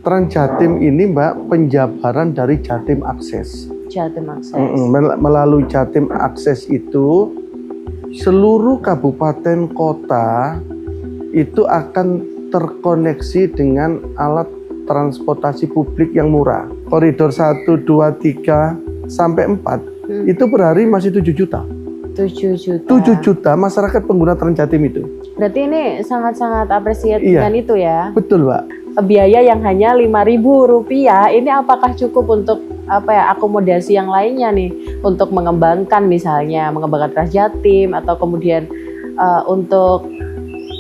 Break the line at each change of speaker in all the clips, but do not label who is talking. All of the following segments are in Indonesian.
Transjatim ini Mbak penjabaran dari Jatim Akses.
Jatim Akses.
Melalui Jatim Akses itu seluruh kabupaten kota itu akan terkoneksi dengan alat transportasi publik yang murah. Koridor 1, 2, 3 sampai 4 itu per hari masih 7 juta.
7 juta.
7 juta masyarakat pengguna Transjatim itu.
Berarti ini sangat-sangat apresiasi dengan itu ya.
Betul, Mbak.
Biaya yang hanya Rp5.000 ini apakah cukup untuk akomodasi yang lainnya nih, untuk mengembangkan misalnya mengembangkan Transjatim atau kemudian untuk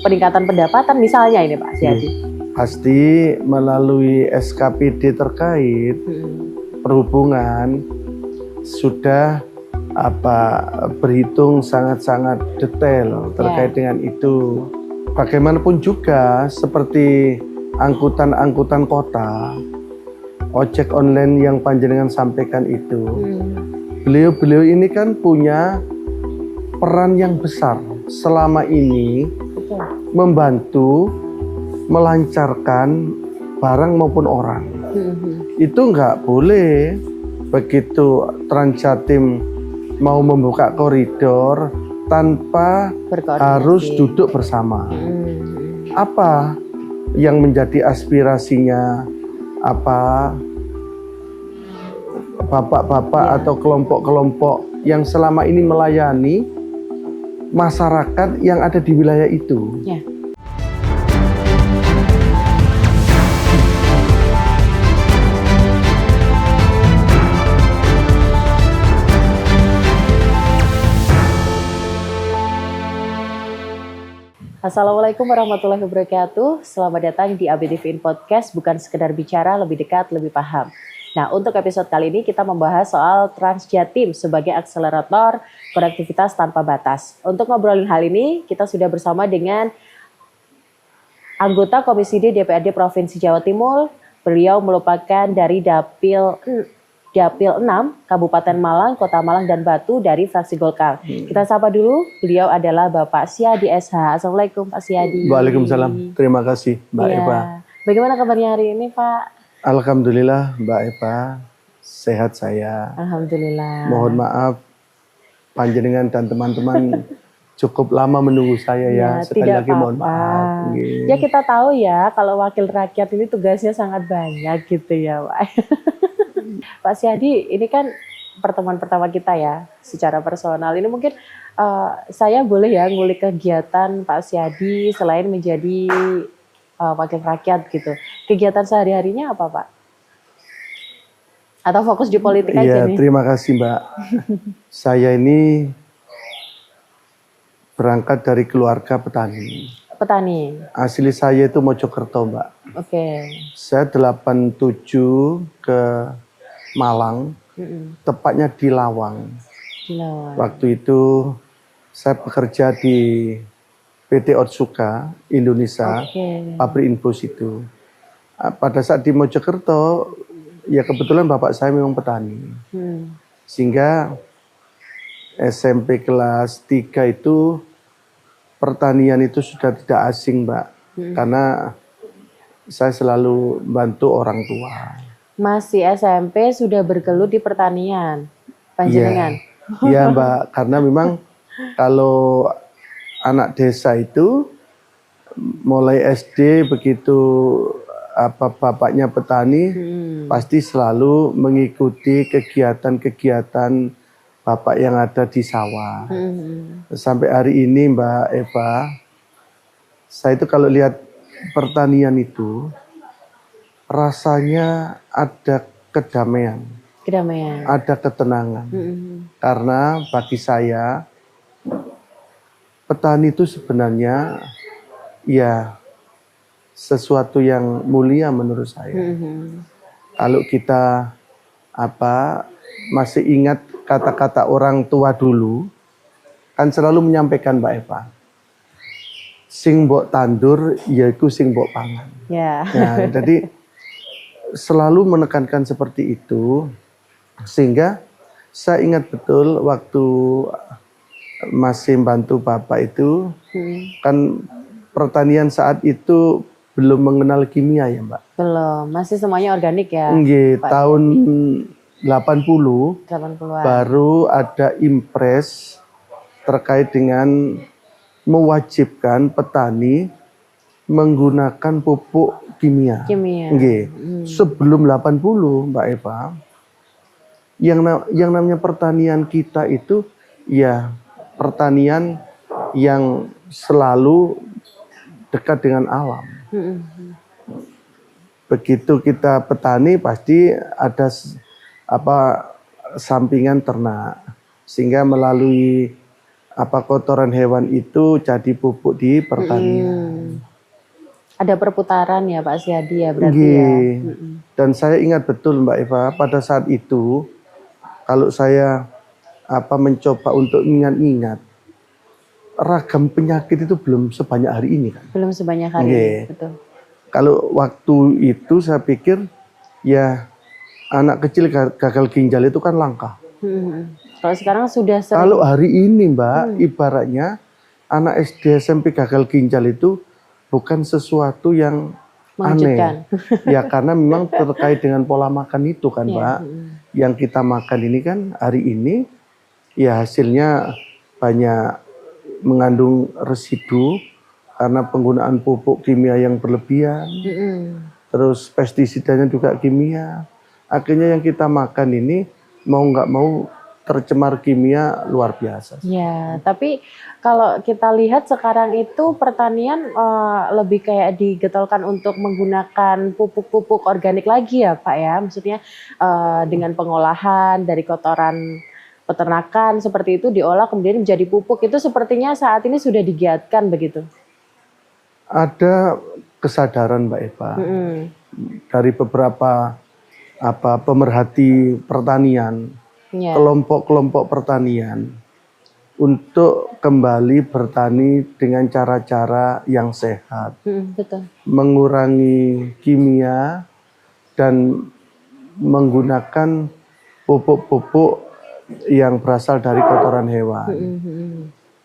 peningkatan pendapatan misalnya ini Pak Siadi?
Pasti melalui SKPD terkait perhubungan sudah berhitung sangat-sangat detail terkait dengan itu. Bagaimanapun juga seperti angkutan kota, ojek online yang panjenengan sampaikan itu, beliau ini kan punya peran yang besar selama ini membantu melancarkan barang maupun orang. Itu nggak boleh begitu Transjatim mau membuka koridor tanpa harus duduk bersama. Apa yang menjadi aspirasinya, bapak-bapak atau kelompok-kelompok yang selama ini melayani masyarakat yang ada di wilayah itu.
Assalamualaikum warahmatullahi wabarakatuh. Selamat datang di ABTV Podcast, bukan sekedar bicara, lebih dekat, lebih paham. Nah, untuk episode kali ini kita membahas soal Transjatim sebagai akselerator konektivitas tanpa batas. Untuk ngobrolin hal ini, kita sudah bersama dengan anggota Komisi D DPRD Provinsi Jawa Timur. Beliau merupakan dari Dapil 6, Kabupaten Malang, Kota Malang, dan Batu dari fraksi Golkar. Kita sapa dulu, beliau adalah Bapak Siadi SH. Assalamualaikum Pak Siadi.
Waalaikumsalam, terima kasih Mbak Eva.
Bagaimana kabarnya hari ini Pak?
Alhamdulillah Mbak Eva, sehat saya.
Alhamdulillah.
Mohon maaf, panjenengan dan teman-teman cukup lama menunggu saya ya. Sekali lagi mohon maaf.
Ya kita tahu ya, kalau wakil rakyat ini tugasnya sangat banyak gitu ya Pak. Pak Siadi, ini kan pertemuan pertama kita ya, secara personal. Ini mungkin saya boleh ya ngulik kegiatan Pak Siadi selain menjadi wakil rakyat gitu. Kegiatan sehari-harinya apa Pak? Atau fokus di politik aja nih?
Terima kasih Mbak. Saya ini berangkat dari keluarga petani.
Petani?
Asli saya itu Mojokerto Mbak.
Oke.
Saya 87 ke Malang, tepatnya di Lawang. Waktu itu saya bekerja di PT Otsuka Indonesia, pabrik infus itu. Pada saat di Mojokerto, ya kebetulan bapak saya memang petani. Sehingga SMP kelas 3 itu pertanian itu sudah tidak asing Mbak. Karena saya selalu bantu orang tua.
Masih SMP sudah bergelut di pertanian, panjenengan?
Iya Mbak, karena memang kalau anak desa itu mulai SD begitu bapaknya petani, pasti selalu mengikuti kegiatan-kegiatan bapak yang ada di sawah. Sampai hari ini Mbak Eva, saya itu kalau lihat pertanian itu rasanya ada kedamaian, ada ketenangan. Karena bagi saya petani itu sebenarnya ya sesuatu yang mulia menurut saya. Kalau kita masih ingat kata-kata orang tua dulu, kan selalu menyampaikan Mbak Eva, sing mbok tandur yaiku sing mbok pangan. Nah, jadi selalu menekankan seperti itu, sehingga saya ingat betul waktu masih bantu bapak itu, kan pertanian saat itu belum mengenal kimia ya Mbak.
Belum, masih semuanya organik ya?
Nggih, tahun 80
80-an.
baru ada impres terkait dengan mewajibkan petani menggunakan pupuk kimia. Nggih. Sebelum 80 Mbak Eva, yang namanya pertanian kita itu ya pertanian yang selalu dekat dengan alam. Begitu kita petani pasti ada sampingan ternak, sehingga melalui kotoran hewan itu jadi pupuk di pertanian.
Ada perputaran ya Pak Siadi ya berarti ya.
Dan saya ingat betul Mbak Eva, pada saat itu kalau saya mencoba untuk ingat-ingat, ragam penyakit itu belum sebanyak hari ini kan.
Belum sebanyak hari ini, betul.
Kalau waktu itu saya pikir ya anak kecil gagal ginjal itu kan langka.
Kalau sekarang sudah sering.
Kalau hari ini Mbak, ibaratnya anak SD SMP gagal ginjal itu bukan sesuatu yang aneh. Ya karena memang terkait dengan pola makan itu kan Mbak. Yang kita makan ini kan hari ini ya hasilnya banyak mengandung residu karena penggunaan pupuk kimia yang berlebihan. Terus pestisidanya juga kimia. Akhirnya yang kita makan ini mau nggak mau tercemar kimia luar biasa.
Ya, tapi kalau kita lihat sekarang itu pertanian lebih kayak digetolkan untuk menggunakan pupuk-pupuk organik lagi ya Pak ya. Maksudnya dengan pengolahan dari kotoran peternakan seperti itu diolah kemudian menjadi pupuk, itu sepertinya saat ini sudah digiatkan begitu.
Ada kesadaran Mbak Eva dari beberapa pemerhati pertanian, kelompok-kelompok pertanian untuk kembali bertani dengan cara-cara yang sehat,
betul.
Mengurangi kimia dan menggunakan pupuk-pupuk yang berasal dari kotoran hewan.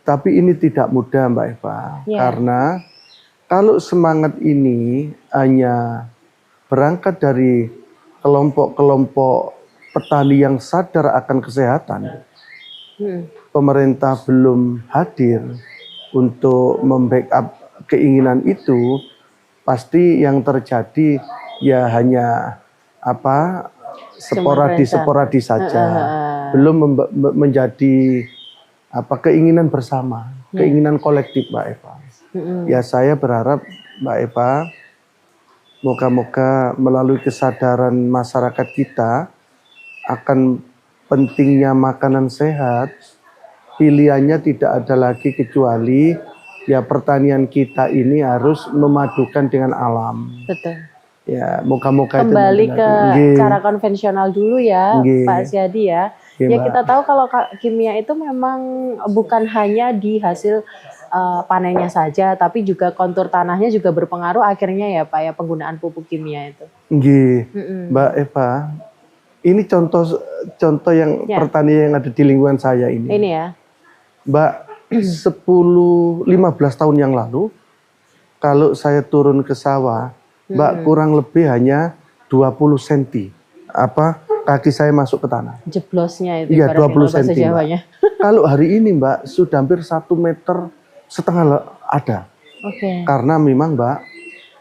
Tapi ini tidak mudah Mbak Eva, karena kalau semangat ini hanya berangkat dari kelompok-kelompok petani yang sadar akan kesehatan, pemerintah belum hadir untuk membackup keinginan itu, pasti yang terjadi ya hanya sporadis saja, belum menjadi keinginan bersama, keinginan kolektif Mbak Eva. Ya saya berharap Mbak Eva, moga-moga melalui kesadaran masyarakat kita akan pentingnya makanan sehat, pilihannya tidak ada lagi kecuali ya pertanian kita ini harus memadukan dengan alam.
Betul.
Ya, moga-moga
kembali ke cara konvensional dulu ya, Pak Siadi ya. Ya kita tahu kalau kimia itu memang bukan hanya di hasil panennya saja, tapi juga kontur tanahnya juga berpengaruh akhirnya ya Pak ya, penggunaan pupuk kimia itu.
Mbak Eva, ini contoh yang pertanian yang ada di lingkungan saya ini.
Ini ya.
Mbak, 10-15 tahun yang lalu, kalau saya turun ke sawah, Mbak kurang lebih hanya 20 cm. Kaki saya masuk ke tanah.
Jeblosnya itu.
Iya, 20 cm. Kalau hari ini Mbak, sudah hampir 1,5 meter ada. Karena memang Mbak,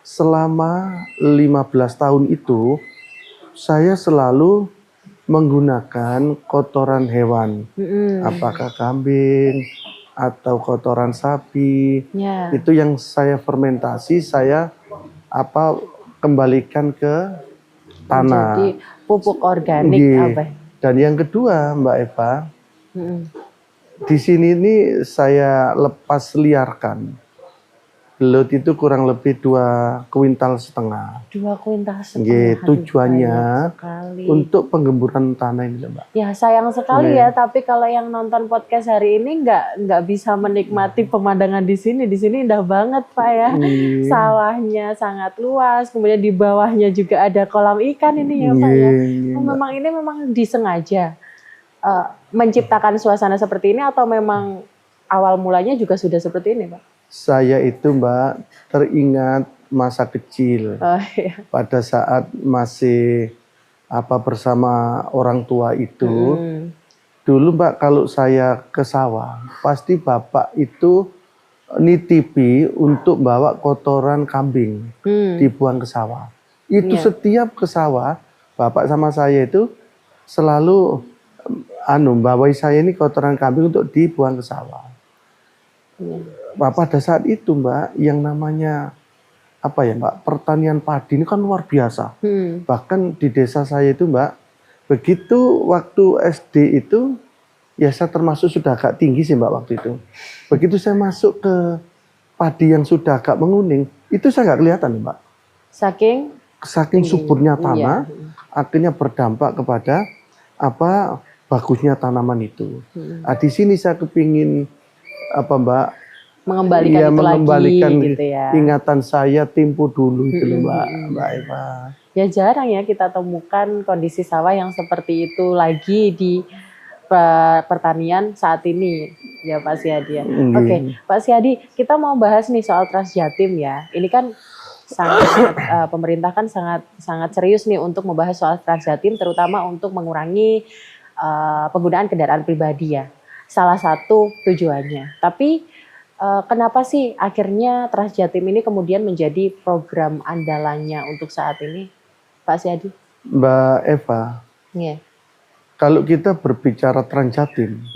selama 15 tahun itu, saya selalu menggunakan kotoran hewan, apakah kambing atau kotoran sapi, itu yang saya fermentasi, saya kembalikan ke tanah.
Jadi pupuk organik.
Dan yang kedua Mbak Eva, di sini ini saya lepas liarkan. Belut itu kurang lebih 2,5 kuintal.
2,5 kuintal.
Tujuannya untuk penggemburan tanah ini Mbak.
Ya sayang sekali ya, tapi kalau yang nonton podcast hari ini nggak bisa menikmati pemandangan di sini. Di sini indah banget Pak ya. Sawahnya sangat luas, kemudian di bawahnya juga ada kolam ikan ini ya Pak ya. Memang ini memang disengaja menciptakan suasana seperti ini atau memang awal mulanya juga sudah seperti ini Pak?
Saya itu Mbak teringat masa kecil.
Oh, iya.
Pada saat masih bersama orang tua itu, dulu Mbak kalau saya ke sawah, pasti Bapak itu nitipi untuk bawa kotoran kambing dibuang ke sawah. Itu setiap ke sawah, Bapak sama saya itu selalu bawai saya ini kotoran kambing untuk dibuang ke sawah. Pada saat itu Mbak, yang namanya Mbak, pertanian padi ini kan luar biasa. Bahkan di desa saya itu Mbak, begitu waktu SD itu, ya saya termasuk sudah agak tinggi sih Mbak waktu itu. Begitu saya masuk ke padi yang sudah agak menguning, itu saya nggak kelihatan Mbak. Saking suburnya tanah, akhirnya berdampak kepada bagusnya tanaman itu. Di sini saya kepingin Mbak, mengembalikan
gitu ya.
Ingatan saya tempo dulu itu loh Mbak Eva.
Ya jarang ya kita temukan kondisi sawah yang seperti itu lagi di pertanian saat ini ya Pak Siyadi. Oke, Pak Siyadi, kita mau bahas nih soal Transjatim ya. Ini kan pemerintah kan sangat serius nih untuk membahas soal Transjatim, terutama untuk mengurangi penggunaan kendaraan pribadi ya. Salah satu tujuannya. Tapi kenapa sih akhirnya Transjatim ini kemudian menjadi program andalannya untuk saat ini, Pak Siyadi?
Mbak Eva, kalau kita berbicara Transjatim,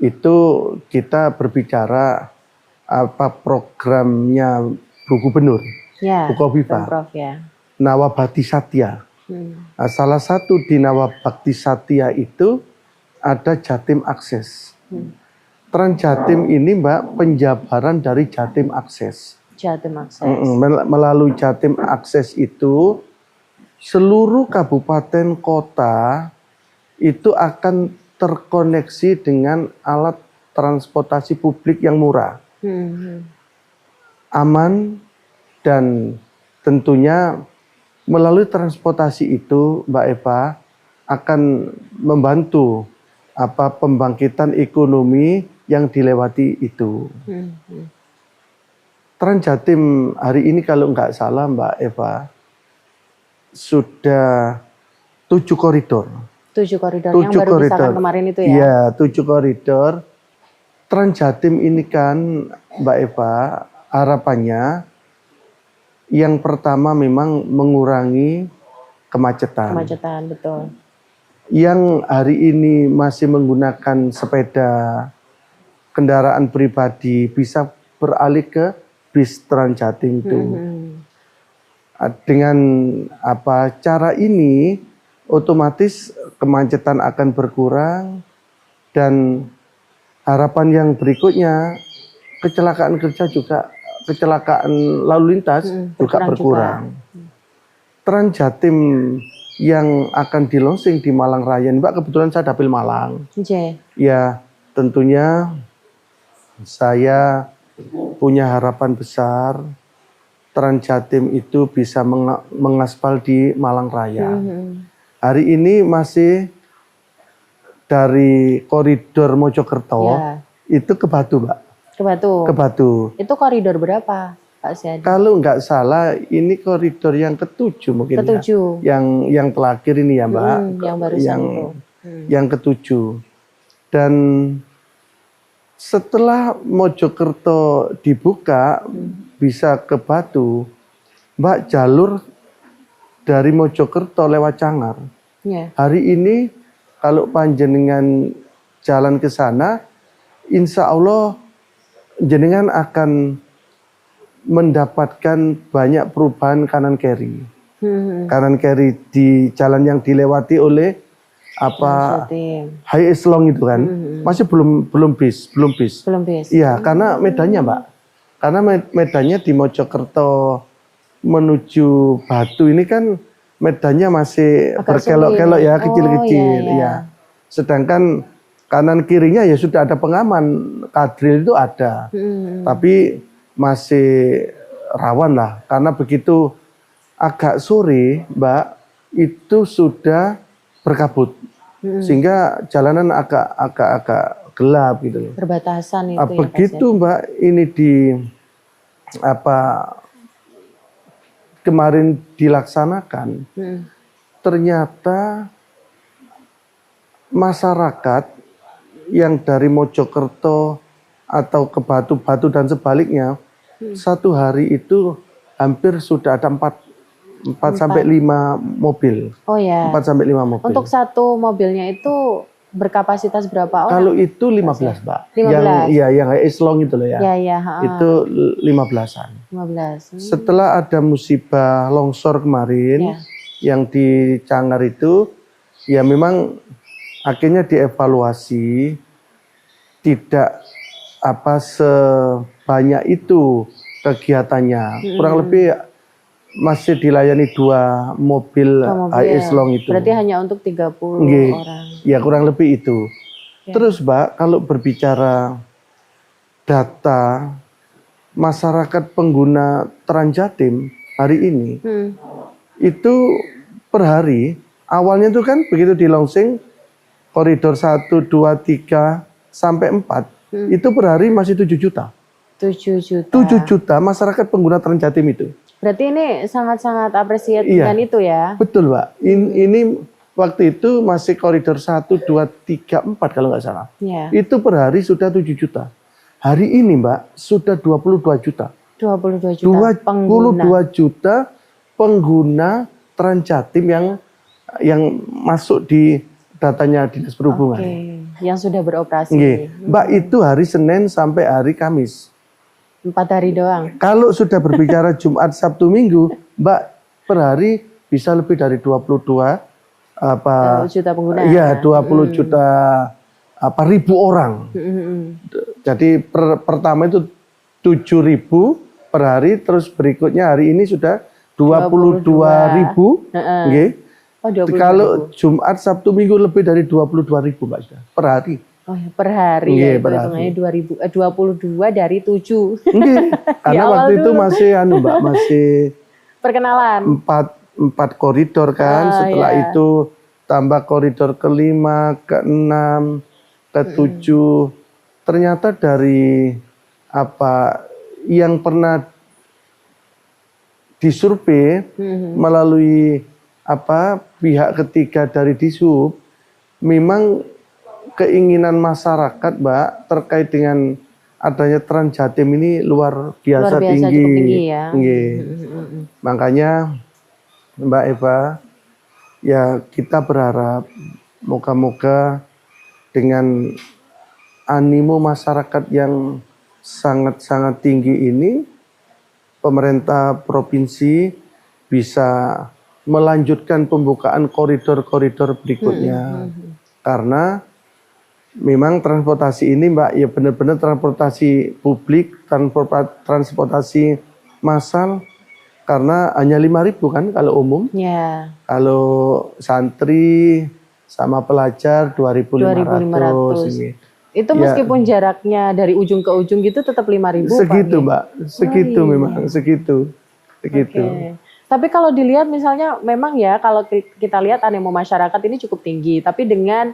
itu kita berbicara programnya Bu Gubernur, Bu Kofifa, Nawabakti Satya. Salah satu di Nawabakti Satya itu ada Jatim Akses. Transjatim ini Mbak penjabaran dari Jatim Akses.
Jatim Akses.
Melalui Jatim Akses itu seluruh kabupaten kota itu akan terkoneksi dengan alat transportasi publik yang murah, aman, dan tentunya melalui transportasi itu Mbak Eva akan membantu pembangkitan ekonomi yang dilewati itu. Transjatim hari ini kalau nggak salah Mbak Eva sudah 7 koridor.
7 koridor yang baru disahkan kemarin itu ya?
Iya, 7 koridor. Transjatim ini kan Mbak Eva harapannya yang pertama memang mengurangi kemacetan.
Kemacetan, betul.
Yang hari ini masih menggunakan sepeda kendaraan pribadi bisa beralih ke bis Transjatim itu. Dengan cara ini otomatis kemacetan akan berkurang dan harapan yang berikutnya kecelakaan lalu lintas juga berkurang. Transjatim yang akan di-launching di Malang Raya, Mbak, kebetulan saya dapil Malang. Ya, tentunya saya punya harapan besar Transjatim itu bisa mengaspal di Malang Raya. Hari ini masih dari koridor Mojokerto itu ke Batu, Mbak. Ke Batu.
Itu koridor berapa, Pak Siyadi?
Kalau nggak salah ini koridor yang ke-7 mungkin ya. Yang terakhir ini ya Mbak.
Yang barusan itu.
Yang ke-7. Dan setelah Mojokerto dibuka bisa ke Batu, Mbak, jalur dari Mojokerto lewat Cangar. Hari ini kalau panjenengan jalan ke sana, insya Allah jenengan akan mendapatkan banyak perubahan kanan kiri. Kanan kiri di jalan yang dilewati oleh High Eslong itu kan. Masih belum bis. Iya, karena medannya Mbak. Karena medannya di Mojokerto menuju Batu ini kan medannya masih berkelok-kelok ya, kecil-kecil. Ya. Sedangkan kanan kirinya ya sudah ada pengaman, kadril itu ada. Tapi masih rawan lah, karena begitu agak sore Mbak, itu sudah berkabut. Sehingga jalanan agak gelap gitu.
Perbatasan itu
begitu ya, Mbak, ini di kemarin dilaksanakan, ternyata masyarakat yang dari Mojokerto atau ke Batu-Batu dan sebaliknya, satu hari itu hampir sudah ada 4 sampai 5 mobil.
Oh ya.
4 sampai 5 mobil.
Untuk satu mobilnya itu berkapasitas berapa orang?
Kalau itu 15, Mbak.
15.
Yang eslong itu loh ya.
Iya.
Itu 15-an.
15.
Setelah ada musibah longsor kemarin yang di Cangar itu, ya memang akhirnya dievaluasi, tidak sebanyak itu kegiatannya. Kurang lebih masih dilayani 2 mobil eslong itu.
Berarti hanya untuk 30 orang.
Ya kurang lebih itu. Terus Mbak, kalau berbicara data masyarakat pengguna Transjatim hari ini, itu per hari, awalnya itu kan begitu di launching, koridor 1, 2, 3, sampai 4, itu per hari masih 7 juta.
7 juta.
7 juta masyarakat pengguna Transjatim itu.
Berarti ini sangat-sangat apresiat dengan itu ya?
Betul, Mbak. Ini waktu itu masih koridor 1, 2, 3, 4 kalau nggak salah. Itu per hari sudah 7 juta. Hari ini, Mbak, sudah 22 juta.
22 juta
22 juta pengguna Transjatim yang masuk di datanya Dinas Perhubungan.
Yang sudah beroperasi.
Mbak, itu hari Senin sampai hari Kamis.
4 hari doang.
Kalau sudah berbicara Jumat, Sabtu, Minggu, Mbak, per hari bisa lebih dari 22
juta pengguna.
Iya, 20 juta ribu orang. Jadi pertama itu 7.000 per hari, terus berikutnya hari ini sudah 22.000. Kalau Jumat, Sabtu, Minggu lebih dari 22.000, Mbak, sudah per hari.
Oh, per hari ya, hitungannya 22 dari 7.
Karena waktu itu masih Mbak, masih
perkenalan.
4 koridor kan, setelah itu tambah koridor ke-5, ke-6, ke-7. Ternyata dari yang pernah disurvei melalui pihak ketiga dari Dishub, memang keinginan masyarakat, Mbak, terkait dengan adanya Transjatim ini luar biasa tinggi.
Cukup tinggi ya.
Makanya Mbak Eva, ya kita berharap moga-moga dengan animo masyarakat yang sangat-sangat tinggi ini, pemerintah provinsi bisa melanjutkan pembukaan koridor-koridor berikutnya. Karena memang transportasi ini, Mbak, ya benar-benar transportasi publik, transportasi massal, karena hanya 5.000 kan kalau umum. Kalau santri sama pelajar 2.500 ini.
Itu meskipun jaraknya dari ujung ke ujung gitu tetap 5.000.
Segitu, Mbak. Segitu memang, segitu.
Tapi kalau dilihat misalnya memang ya, kalau kita lihat animo masyarakat ini cukup tinggi, tapi dengan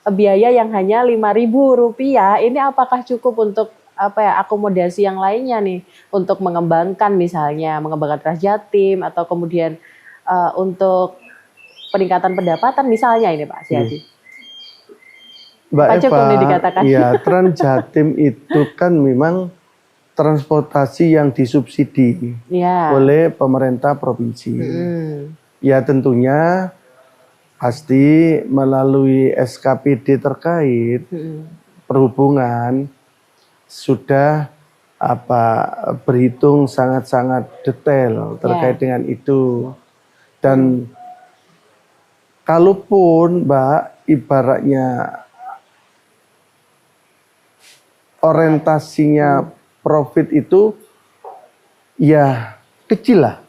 biaya yang hanya Rp5.000, ini apakah cukup untuk akomodasi yang lainnya nih, untuk mengembangkan mengembangkan Transjatim, atau kemudian untuk peningkatan pendapatan misalnya ini Pak Siadi?
Mbak Eva, ya Transjatim itu kan memang transportasi yang disubsidi oleh pemerintah provinsi. Ya tentunya pasti melalui SKPD terkait perhubungan sudah berhitung sangat-sangat detail terkait dengan itu. Dan kalaupun, Mbak, ibaratnya orientasinya profit itu ya kecil lah.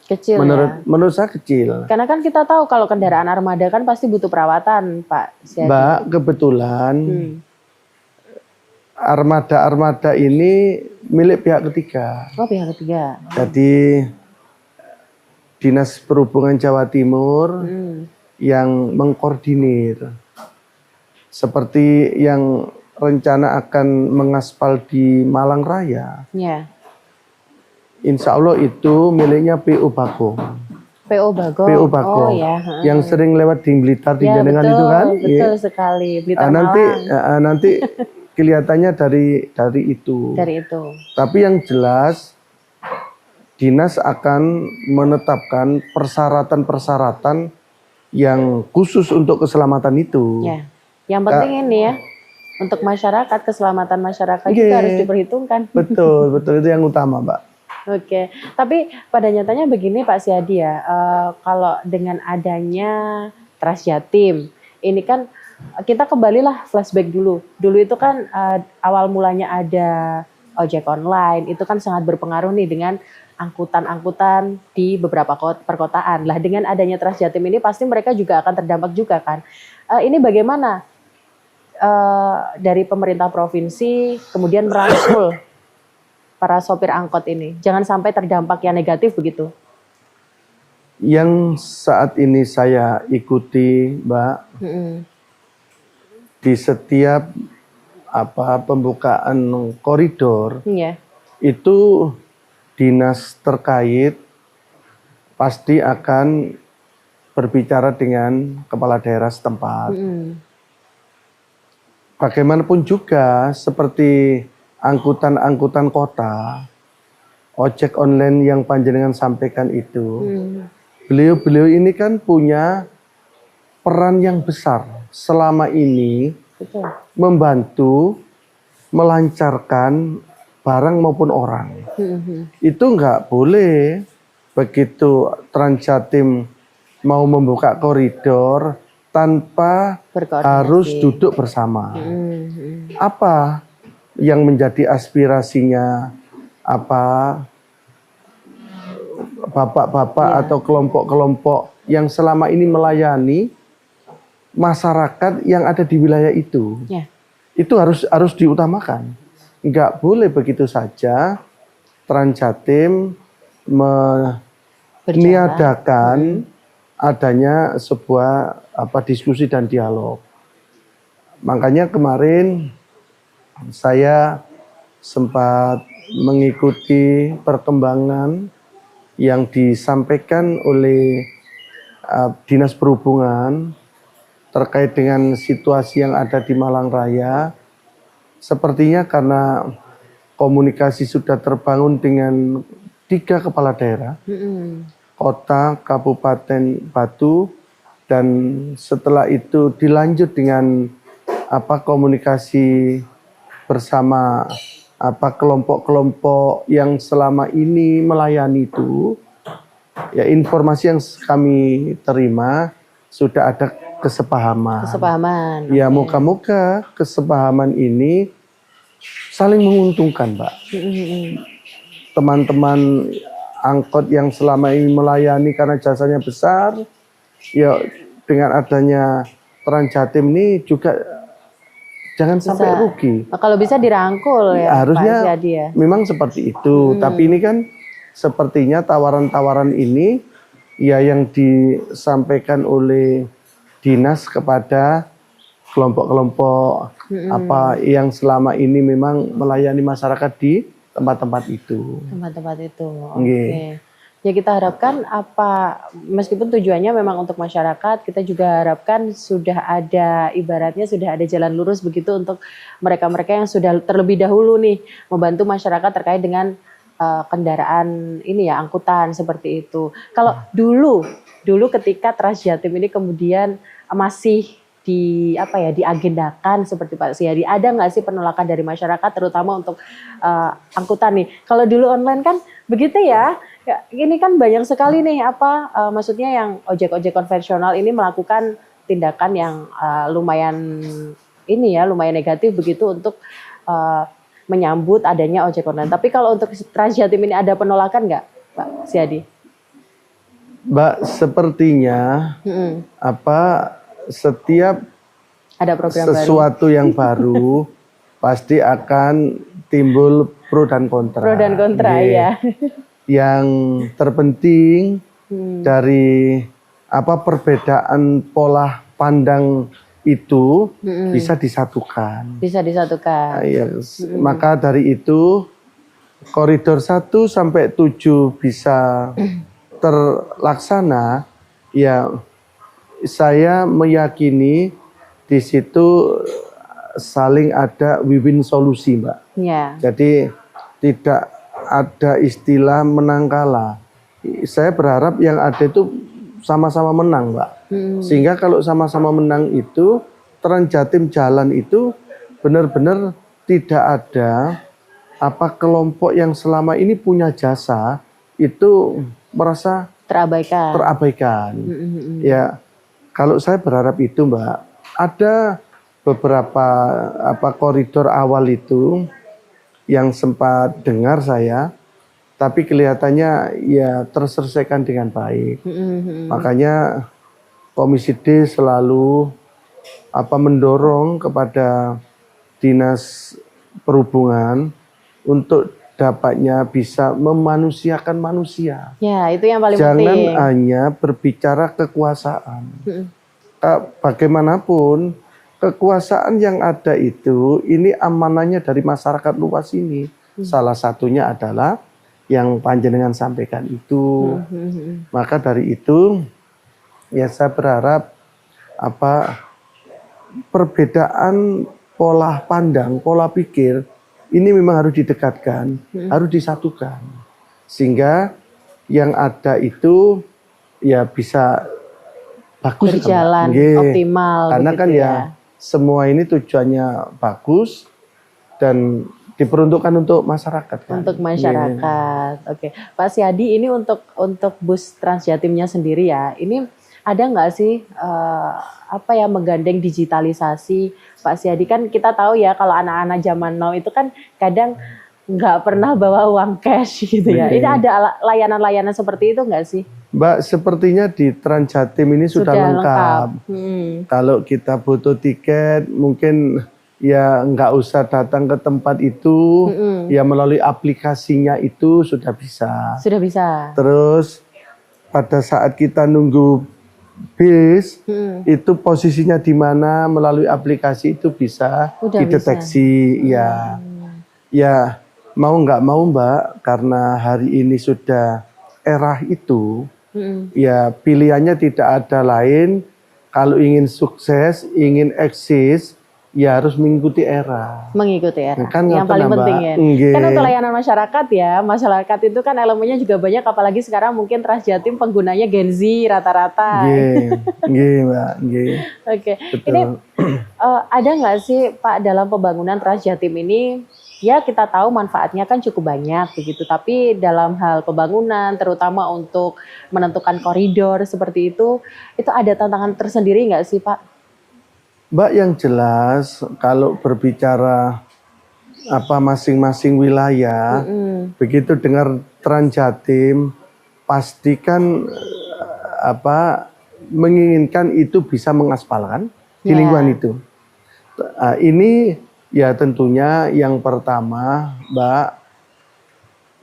Menurut saya kecil.
Karena kan kita tahu kalau kendaraan armada kan pasti butuh perawatan, Pak Siadi.
Mbak, kebetulan armada ini milik pihak ketiga.
Oh, pihak ketiga.
Jadi Dinas Perhubungan Jawa Timur yang mengkoordinir. Seperti yang rencana akan mengaspal di Malang Raya. Insya Allah itu miliknya PO Bagong.
PO Bagong.
PO Bagong.
Oh ya.
Yang sering lewat di Blitar di
Ya,
Jenengan
betul,
itu kan?
betul sekali. Blitar
nanti
Malang.
nanti kelihatannya dari itu.
Dari itu.
Tapi yang jelas dinas akan menetapkan persyaratan-persyaratan yang khusus untuk keselamatan itu.
Ya. Yang penting ini ya, untuk masyarakat, keselamatan masyarakat juga harus diperhitungkan.
Betul, betul, itu yang utama, Mbak.
Oke, tapi pada nyatanya begini Pak Siadi ya, kalau dengan adanya Trans Jatim, ini kan kita kembalilah flashback dulu. Dulu itu kan awal mulanya ada ojek online, itu kan sangat berpengaruh nih dengan angkutan-angkutan di beberapa perkotaan. Lah dengan adanya Trans Jatim ini pasti mereka juga akan terdampak juga kan. Ini bagaimana dari pemerintah provinsi kemudian merangkul para sopir angkot ini, jangan sampai terdampak yang negatif begitu?
Yang saat ini saya ikuti, Mbak, di setiap pembukaan koridor, itu dinas terkait pasti akan berbicara dengan kepala daerah setempat. Bagaimanapun juga seperti angkutan-angkutan kota, ojek online yang panjenengan sampaikan itu, beliau-beliau ini kan punya peran yang besar selama ini.
Betul.
Membantu melancarkan barang maupun orang. Itu nggak boleh begitu Trans Jatim mau membuka koridor tanpa harus duduk bersama. Apa yang menjadi aspirasinya bapak-bapak atau kelompok-kelompok yang selama ini melayani masyarakat yang ada di wilayah itu. Itu harus diutamakan. Nggak boleh begitu saja Trans Jatim meniadakan adanya sebuah diskusi dan dialog. Makanya kemarin saya sempat mengikuti perkembangan yang disampaikan oleh Dinas Perhubungan terkait dengan situasi yang ada di Malang Raya. Sepertinya karena komunikasi sudah terbangun dengan 3 kepala daerah, kota, kabupaten Batu, dan setelah itu dilanjut dengan komunikasi bersama kelompok-kelompok yang selama ini melayani itu. Ya, informasi yang kami terima sudah ada kesepahaman. Ya, moga-moga kesepahaman ini saling menguntungkan, Mbak. Teman-teman angkot yang selama ini melayani karena jasanya besar, ya dengan adanya Trans Jatim ini juga jangan sampai rugi.
Kalau bisa dirangkul ya,
harusnya
Pak Siadi ya.
Memang seperti itu. Tapi ini kan sepertinya tawaran-tawaran ini ya yang disampaikan oleh dinas kepada kelompok-kelompok yang selama ini memang melayani masyarakat di tempat-tempat itu.
Tempat-tempat itu. Oke. Ya kita harapkan meskipun tujuannya memang untuk masyarakat, kita juga harapkan sudah ada ibaratnya sudah ada jalan lurus begitu untuk mereka-mereka yang sudah terlebih dahulu nih membantu masyarakat terkait dengan kendaraan ini ya, angkutan seperti itu. Kalau dulu ketika Trans Jatim ini kemudian masih diagendakan seperti Pak Siadi, ada nggak sih penolakan dari masyarakat terutama untuk angkutan nih? Kalau dulu online kan begitu ya. Ini kan banyak sekali nih maksudnya yang ojek-ojek konvensional ini melakukan tindakan yang lumayan negatif begitu untuk menyambut adanya ojek online. Tapi kalau untuk Trans Jatim ini ada penolakan nggak, Pak Siadi?
Mbak, sepertinya setiap
ada program
sesuatu yang baru pasti akan timbul pro dan kontra.
Pro dan kontra ya.
Yang terpenting dari perbedaan pola pandang itu bisa disatukan.
Bisa disatukan.
Ya, maka dari itu koridor 1 sampai 7 bisa terlaksana, ya saya meyakini di situ saling ada win-win solusi, Mbak.
Ya.
Jadi tidak ada istilah menang kalah. Saya berharap yang ada itu sama-sama menang, Mbak. Sehingga kalau sama-sama menang itu, Trans Jatim jalan itu benar-benar tidak ada kelompok yang selama ini punya jasa itu merasa terabaikan. Ya, kalau saya berharap itu, Mbak, ada beberapa koridor awal itu yang sempat dengar saya, tapi kelihatannya ya terselesaikan dengan baik. Makanya Komisi D selalu mendorong kepada Dinas Perhubungan untuk dapatnya bisa memanusiakan manusia.
Ya, itu yang paling
penting. Jangan hanya berbicara kekuasaan. Bagaimanapun kekuasaan yang ada itu, ini amanahnya dari masyarakat luas ini. Salah satunya adalah yang panjenengan sampaikan itu. Maka dari itu, ya saya berharap perbedaan pola pandang, pola pikir ini memang harus didekatkan, harus disatukan, sehingga yang ada itu ya bisa bagus,
berjalan optimal.
Karena kan ya semua ini tujuannya bagus dan diperuntukkan untuk masyarakat. Kan?
Untuk masyarakat. Oke, Pak Siadi, ini untuk bus Trans Jatimnya sendiri ya, ini ada nggak sih menggandeng digitalisasi? Pak Siadi, kan kita tahu ya kalau anak-anak zaman now itu kan kadang nggak pernah bawa uang cash gitu ya. Ini ada layanan-layanan seperti itu nggak sih?
Mbak, sepertinya di Trans Jatim ini sudah lengkap. Kalau kita butuh tiket mungkin ya nggak usah datang ke tempat itu, ya melalui aplikasinya itu sudah bisa.
Sudah bisa.
Terus pada saat kita nunggu bis, itu posisinya di mana melalui aplikasi itu bisa dideteksi. Bisa. Ya mau nggak mau, Mbak, karena hari ini sudah era itu, ya pilihannya tidak ada lain. Kalau ingin sukses, ingin eksis, ya harus mengikuti era.
Mengikuti era.
Kan
yang paling penting ya. Kan untuk layanan masyarakat ya, masyarakat itu kan elemennya juga banyak, apalagi sekarang mungkin Trans Jatim penggunanya Gen Z rata-rata.
Mbak.
Oke. Ini ada nggak sih Pak dalam pembangunan Trans Jatim ini? Ya kita tahu manfaatnya kan cukup banyak begitu, tapi dalam hal pembangunan, terutama untuk menentukan koridor seperti itu ada tantangan tersendiri nggak sih Pak?
Mbak, yang jelas kalau berbicara masing-masing wilayah, begitu dengar Trans Jatim, pastikan menginginkan itu bisa mengaspalkan di lingkungan itu. Ini ya tentunya yang pertama, Mbak,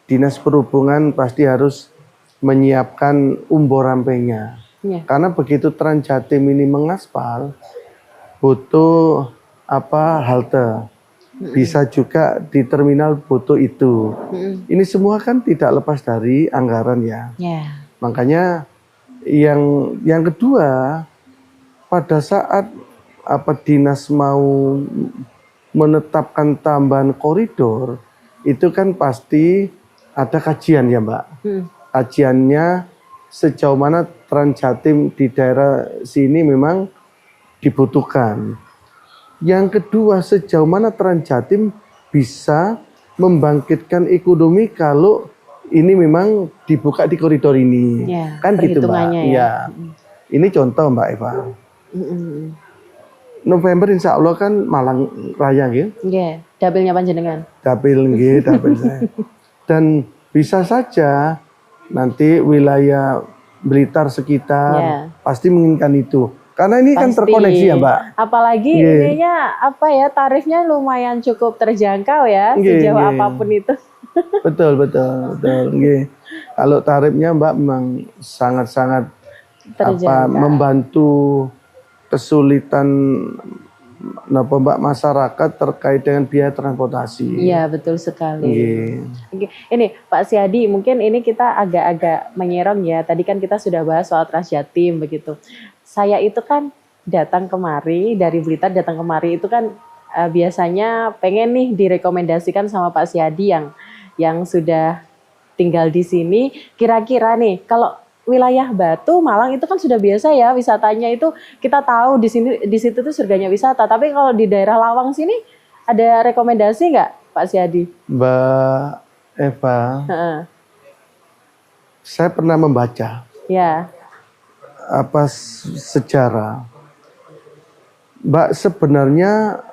Dinas Perhubungan pasti harus menyiapkan umbo rampenya. Karena begitu Trans Jatim ini mengaspal, butuh halte. Bisa juga di terminal butuh itu. Ini semua kan tidak lepas dari anggaran ya. Makanya yang kedua, pada saat dinas mau menetapkan tambahan koridor, itu kan pasti ada kajian ya, Mbak. Kajiannya sejauh mana Trans Jatim di daerah sini memang dibutuhkan. Yang kedua, sejauh mana Trans Jatim bisa membangkitkan ekonomi kalau ini memang dibuka di koridor ini. Kan gitu, Mbak. Ya. Ini contoh, Mbak Eva. November insya Allah kan Malang Raya gitu.
Dapilnya panjenengan.
Dapil saya. Dan bisa saja nanti wilayah Blitar sekitar pasti menginginkan itu. Karena ini kan terkoneksi ya, Mbak. Apalagi
ininya tarifnya lumayan cukup terjangkau ya, sejauh apapun itu.
Betul. Kalau tarifnya, Mbak, memang sangat-sangat membantu kesulitan napa Mbak masyarakat terkait dengan biaya transportasi.
Iya, betul sekali.
Oke.
Ini Pak Siadi, mungkin ini kita agak-agak menyerong ya. Tadi kan kita sudah bahas soal Transjatim begitu. Saya itu kan datang kemari dari Blitar, datang kemari itu kan biasanya pengen nih direkomendasikan sama Pak Siadi yang sudah tinggal di sini. Kira-kira nih kalau wilayah Batu, Malang itu kan sudah biasa ya wisatanya itu, kita tahu di situ tuh surganya wisata. Tapi kalau di daerah Lawang sini ada rekomendasi nggak Pak Siadi?
Mbak Eva, saya pernah membaca
ya
sejarah. Mbak, sebenarnya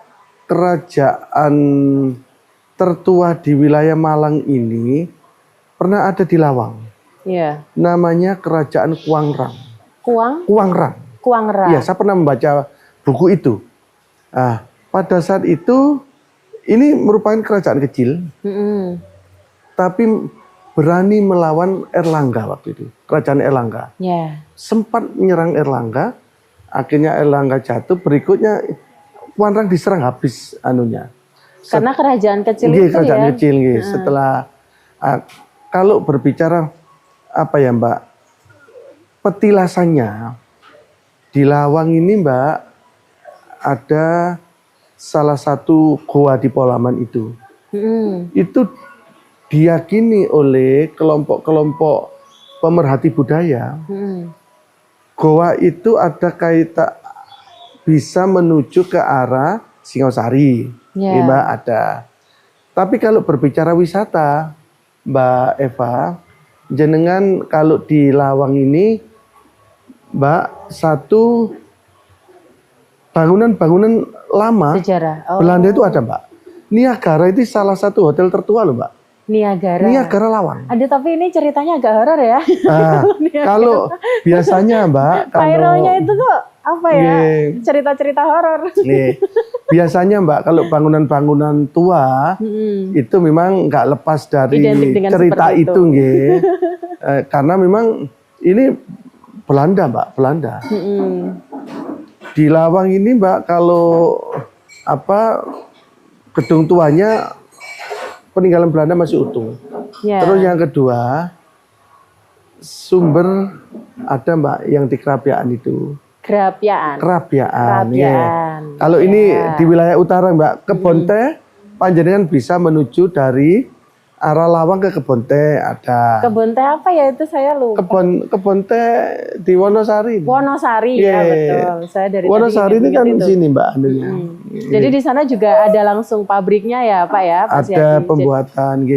kerajaan tertua di wilayah Malang ini pernah ada di Lawang.
Iya.
Namanya Kerajaan Kuangrang. Kuangrang.
Kuangrang.
Iya, saya pernah membaca buku itu. Nah, pada saat itu ini merupakan kerajaan kecil, tapi berani melawan Erlangga waktu itu. Kerajaan Erlangga.
Yeah.
Sempat menyerang Erlangga, akhirnya Erlangga jatuh. Berikutnya Kuangrang diserang habis anunya.
Karena kerajaan kecil itu
kerajaan
ya.
Kecil, setelah kalau berbicara apa ya Mbak, petilasannya di Lawang ini Mbak, ada salah satu goa di Polaman itu. Itu diyakini oleh kelompok-kelompok pemerhati budaya. Goa itu ada kaitan bisa menuju ke arah Singosari. Mbak ada. Tapi kalau berbicara wisata, Mbak Eva, jenengan kalau di Lawang ini, Mbak, satu bangunan-bangunan lama
sejarah
Belanda itu ada, Mbak. Niagara itu salah satu hotel tertua loh, Mbak. Niagara Lawang.
Ada, tapi ini ceritanya agak horor ya.
Kalau biasanya Mbak,
viralnya itu tuh apa ya? Cerita-cerita horor.
Biasanya Mbak, kalau bangunan-bangunan tua itu memang nggak lepas dari cerita itu, karena memang ini Belanda, Mbak, Belanda. Di Lawang ini Mbak, kalau gedung tuanya peninggalan Belanda masih utuh. Terus yang kedua, sumber ada Mbak yang di Kerapiaan itu. Kerapiaan. Kalau ini di wilayah utara Mbak, Kebon Teh, panjenengan bisa menuju dari arah Lawang ke Kebon Teh ada.
Kebon Teh apa ya itu saya lupa.
Kebon Teh di Wonosari.
Ya betul. Saya dari
Wonosari ini kan di sini Mbak anunya.
Jadi di sana juga ada langsung pabriknya ya Pak ya?
Ada pembuatan.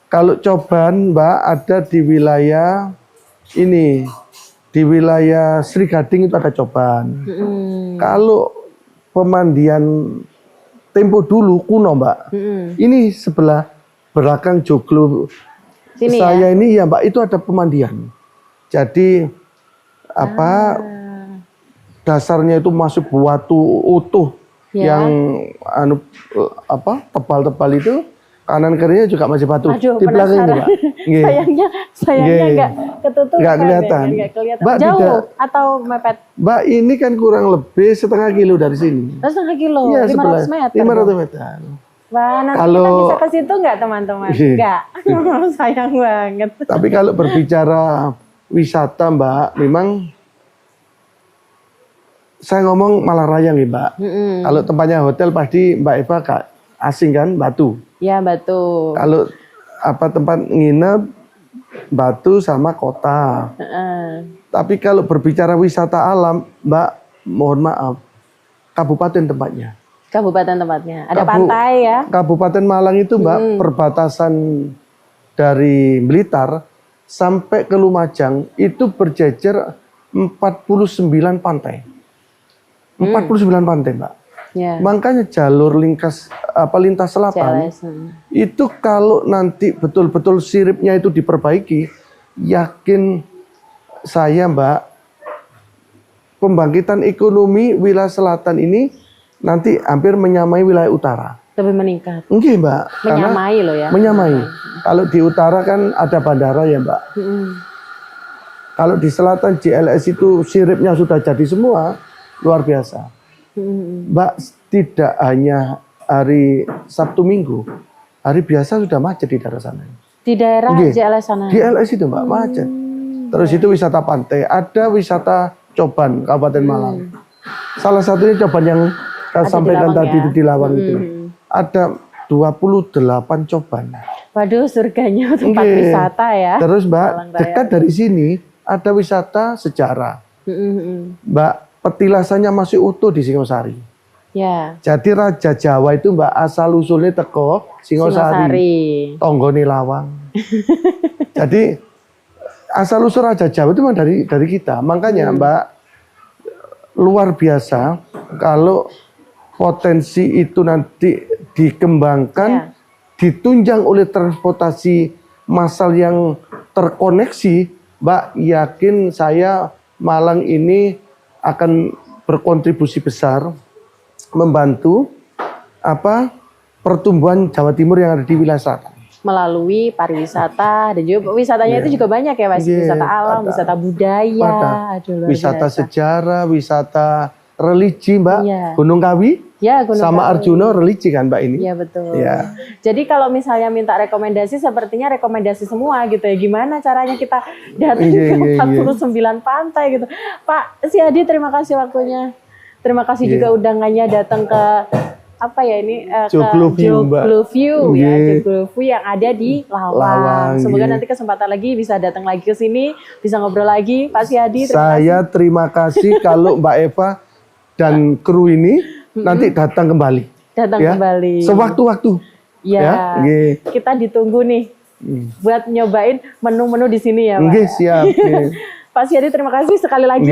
Kalau Coban Mbak ada di wilayah ini, di wilayah Sri Gading itu ada Coban. Kalau pemandian tempo dulu kuno Mbak, ini sebelah belakang joglo sini saya ya? Ini ya Mbak, itu ada pemandian. Jadi dasarnya itu masih batu utuh yang tebal-tebal itu, kanan kirinya juga masih batu. Di belakang ini Mbak.
Sayangnya nggak ketutupan.
Nggak kelihatan.
Mbak, jauh atau mepet?
Mbak, ini kan kurang lebih setengah kilo dari sini.
Setengah kilo?
Ya,
500 meter?
500 meter.
Wah, nanti kita bisa ke situ nggak teman-teman? Nggak, sayang banget.
Tapi kalau berbicara wisata Mbak, memang saya ngomong malah rayang nih Mbak. Kalau tempatnya hotel pasti Mbak Eva asing kan, Batu.
Ya, Batu.
Kalau tempat nginep, Batu sama kota. Tapi kalau berbicara wisata alam, Mbak, mohon maaf, kabupaten tempatnya. Ada pantai ya? Kabupaten Malang itu Mbak, perbatasan dari Blitar sampai ke Lumajang itu berjejer 49 pantai. 49 pantai Mbak. Makanya jalur lintas selatan itu kalau nanti betul-betul siripnya itu diperbaiki, yakin saya Mbak, pembangkitan ekonomi wilayah selatan ini nanti hampir menyamai wilayah utara.
Lebih meningkat.
Enggak Mbak.
Menyamai loh ya.
Menyamai. Kalau di utara kan ada bandara ya Mbak. Kalau di selatan JLS itu siripnya sudah jadi semua, luar biasa. Mbak, tidak hanya hari Sabtu Minggu, hari biasa sudah macet di daerah sana.
Di daerah JLS sana?
Di LS itu Mbak, macet. Terus itu wisata pantai, ada wisata Coban, Kabupaten Malang. Salah satunya Coban yang saya sampaikan tadi di Lawang itu. Ada 28 Coban.
Waduh, surganya tempat wisata ya.
Terus Mbak, dekat dari sini ada wisata sejarah. Mbak, petilasannya masih utuh di Singosari.
Ya.
Jadi Raja Jawa itu Mbak asal usulnya teko Singosari. Tonggone Lawang. Jadi asal usul Raja Jawa itu memang dari kita. Makanya Mbak, luar biasa kalau potensi itu nanti dikembangkan, ditunjang oleh transportasi massal yang terkoneksi, Mbak, yakin saya Malang ini akan berkontribusi besar membantu pertumbuhan Jawa Timur yang ada di wilayah selatan. Melalui
pariwisata dan juga wisatanya itu juga banyak ya Mas, wisata alam, wisata budaya,
wisata sejarah, wisata religi Mbak, Gunung Kawi.
Ya, Gunung
sama
Kawi.
Arjuna religi kan Mbak ini?
Iya betul. Ya. Jadi kalau misalnya minta rekomendasi, sepertinya rekomendasi semua gitu ya. Gimana caranya kita datang ke 49 pantai gitu. Pak Siadi, terima kasih waktunya. Terima kasih juga undangannya datang ke
Joglo View
yang ada di Lawang. Semoga nanti kesempatan lagi bisa datang lagi ke sini, bisa ngobrol lagi. Pak Siadi,
terima kasih kalau Mbak Eva dan kru ini nanti datang kembali.
Kembali.
Sewaktu-waktu.
Ya. Kita ditunggu nih buat nyobain menu-menu di sini ya, Pak.
Siap.
Pak Siadi, terima kasih sekali lagi.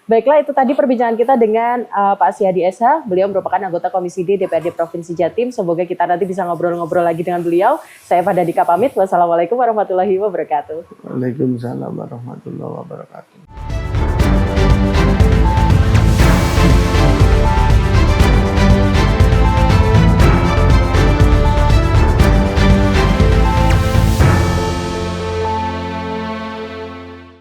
Baiklah, itu tadi perbincangan kita dengan Pak Siadi SH. Beliau merupakan anggota Komisi D DPRD Provinsi Jatim. Semoga kita nanti bisa ngobrol-ngobrol lagi dengan beliau. Saya Eva Dadika pamit. Wassalamualaikum warahmatullahi wabarakatuh.
Waalaikumsalam warahmatullahi wabarakatuh.